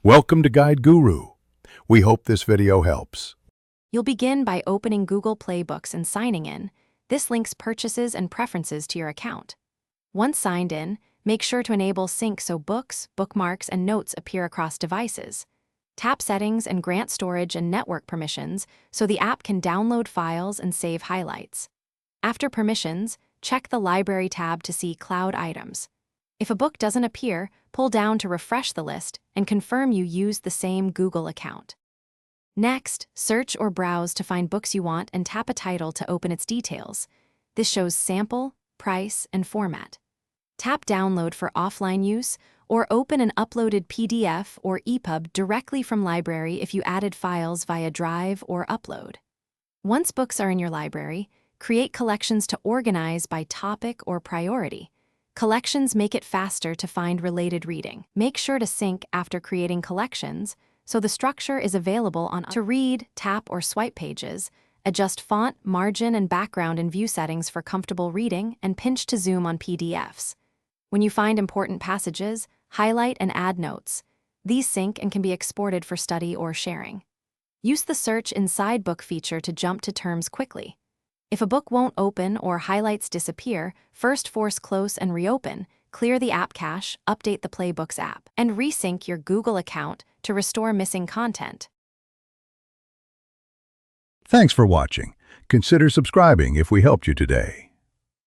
Welcome to Guide Guru. We hope this video helps. You'll begin by opening Google Play Books and signing in. This links purchases and preferences to your account. Once signed in, make sure to enable sync so books, bookmarks, and notes appear across devices. Tap Settings and grant storage and network permissions so the app can download files and save highlights. After permissions, check the Library tab to see cloud items. If a book doesn't appear, pull down to refresh the list and confirm you used the same Google account. Next, search or browse to find books you want and tap a title to open its details. This shows sample, price, and format. Tap Download for offline use, or open an uploaded PDF or EPUB directly from Library if you added files via Drive or Upload. Once books are in your library, create collections to organize by topic or priority. Collections make it faster to find related reading. Make sure to sync after creating collections, so the structure is available to read, tap, or swipe pages. Adjust font, margin, and background in view settings for comfortable reading, and pinch to zoom on PDFs. When you find important passages, highlight and add notes. These sync and can be exported for study or sharing. Use the Search Inside Book feature to jump to terms quickly. If a book won't open or highlights disappear, first force close and reopen, clear the app cache, update the Playbooks app, and resync your Google account to restore missing content. Thanks for watching. Consider subscribing if we helped you today.